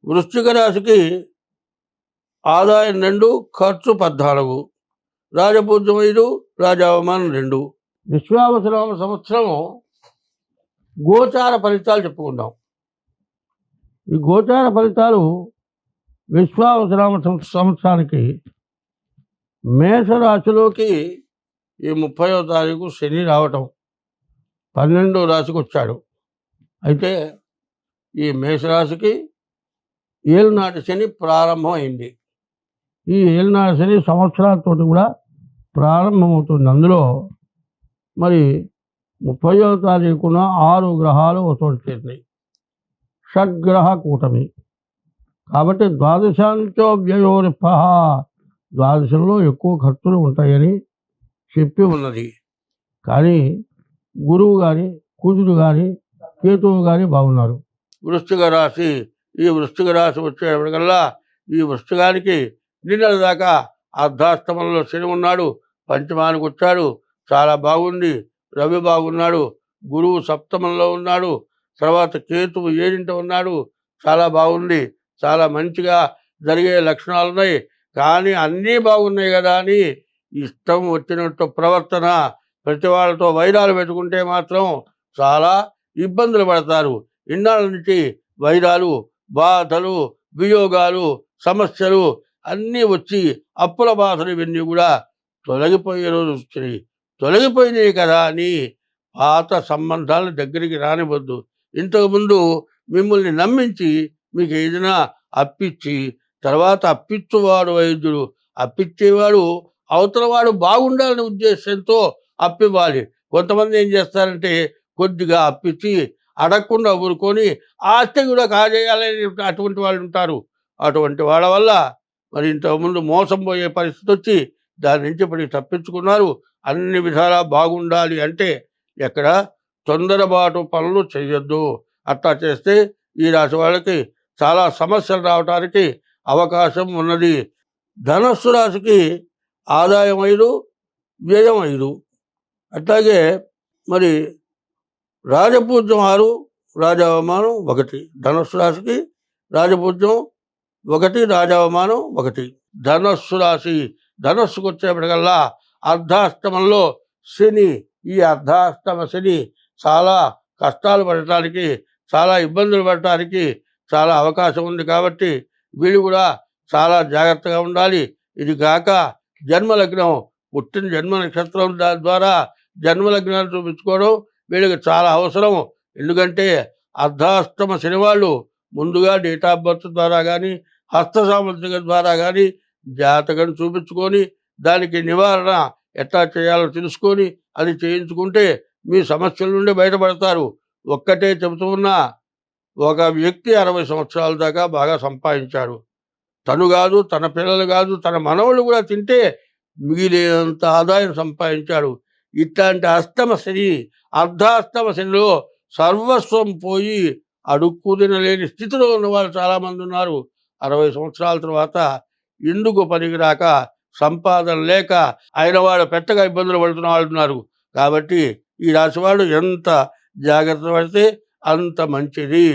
వృశ్చిక రాశికి ఆదాయం 2, ఖర్చు 14, రాజపూజ్యం 5, రాజావమానం 2. విశ్వావసనామ సంవత్సరం గోచార ఫలితాలు చెప్పుకుందాం. ఈ గోచార ఫలితాలు విశ్వావసనామ సంవత్సరానికి మేషరాశిలోకి ఈ 30వ తారీఖు శని రావటం 12వ రాశికి వచ్చాడు. అయితే ఈ మేషరాశికి ఏలునాటి శని ప్రారంభమైంది. ఈ ఏలునాటి శని సంవత్సరాలతో కూడా ప్రారంభమవుతుంది. అందులో మరి 30వ తారీఖున 6 గ్రహాలు ఒకచోట చేరినాయి. షడ్గ్రహ కూటమి కాబట్టి ద్వాదశాంతో వ్యయోరిప, ద్వాదశంలో ఎక్కువ ఖర్చులు ఉంటాయని చెప్పి ఉన్నది. కానీ గురువు కానీ కుజుడు కానీ కేతువు కానీ బాగున్నారు. వృశ్చిక రాశి వచ్చేటప్పటికల్లా ఈ వృశ్చికానికి నిన్నటి దాకా అర్ధాష్టమంలో శని ఉన్నాడు, పంచమానికి వచ్చాడు, చాలా బాగుంది. రవి బాగున్నాడు, గురువు సప్తమంలో ఉన్నాడు, తర్వాత కేతువు 7ంట ఉన్నాడు, చాలా బాగుంది. చాలా మంచిగా జరిగే లక్షణాలు ఉన్నాయి. కానీ అన్నీ బాగున్నాయి కదా అని ఇష్టం వచ్చినట్టు ప్రవర్తన, ప్రతి వాళ్ళతో వైరాలు పెట్టుకుంటే మాత్రం చాలా ఇబ్బందులు పడతారు. ఇన్నాళ్ళ నుంచి వైరాలు, బాధలు, వియోగాలు, సమస్యలు అన్నీ వచ్చి అప్పుల బాధలు ఇవన్నీ కూడా తొలగిపోయే రోజు వచ్చినాయి. తొలగిపోయినాయి కదా అని పాత సంబంధాల దగ్గరికి రానివద్దు. ఇంతకుముందు మిమ్మల్ని నమ్మించి మీకు ఏదైనా అప్పిచ్చి తర్వాత అప్పిచ్చువాడు వైద్యుడు, అప్పిచ్చేవాడు అవతలవాడు బాగుండాలనే ఉద్దేశంతో అప్పివ్వాలి. కొంతమంది ఏం చేస్తారంటే కొద్దిగా అప్పిచ్చి అడగకుండా ఊరుకొని ఆస్తి కూడా కాజేయాలని అటువంటి వాళ్ళు ఉంటారు. అటువంటి వాళ్ళ వల్ల మరి ఇంతకుముందు మోసం పోయే పరిస్థితి వచ్చి దాని నుంచి ఇప్పుడు తప్పించుకున్నారు. అన్ని విధాలా బాగుండాలి అంటే ఎక్కడ తొందరపాటు పనులు చేయొద్దు. అట్లా చేస్తే ఈ రాశి వాళ్ళకి చాలా సమస్యలు రావడానికి అవకాశం ఉన్నది. ధనస్సు రాశికి ఆదాయం 5, వ్యయం 5. అట్లాగే మరి రాజపూజ్యం 6, రాజావమానం 1. ధనస్సు రాశికి రాజపూజ్యం 1, రాజావమానం 1. ధనస్సుకు వచ్చేప్పటికల్లా అర్ధాష్టమంలో శని. ఈ అర్ధాష్టమ శని చాలా కష్టాలు పడటానికి, చాలా ఇబ్బందులు పడటానికి చాలా అవకాశం ఉంది. కాబట్టి వీళ్ళు కూడా చాలా జాగ్రత్తగా ఉండాలి. ఇది కాక జన్మలగ్నం, పుట్టిన జన్మ నక్షత్రం ద్వారా జన్మలగ్నాన్ని చూపించుకోవడం వీళ్ళకి చాలా అవసరం. ఎందుకంటే అర్ధాష్టమ శని వాళ్ళు ముందుగా డేట్ ఆఫ్ బర్త్ ద్వారా కానీ హస్త సాముద్రిక ద్వారా కానీ జాతకం చూపించుకొని దానికి నివారణ ఎట్లా చేయాలో తెలుసుకొని అది చేయించుకుంటే మీ సమస్యల నుండి బయటపడతారు. ఒక్కటే చెబుతూ ఉన్నా, ఒక వ్యక్తి 60 సంవత్సరాల దాకా బాగా సంపాదించాడు. తను కాదు, తన పిల్లలు కాదు, తన మనవళ్ళు కూడా తింటే మిగిలినంత ఆదాయం సంపాదించాడు. ఇట్లాంటి అర్ధాష్టమ శనిలో సర్వస్వం పోయి అడుక్కు తినలేని స్థితిలో ఉన్న వాళ్ళు చాలామంది ఉన్నారు. 60 సంవత్సరాల తర్వాత ఎందుకు పనికి రాక, సంపాదన లేక అయిన వాళ్ళు పెద్దగా ఇబ్బందులు పడుతున్న వాళ్ళు ఉన్నారు. కాబట్టి ఈ రాశి వాళ్ళు ఎంత జాగ్రత్త పడితే అంత మంచిది.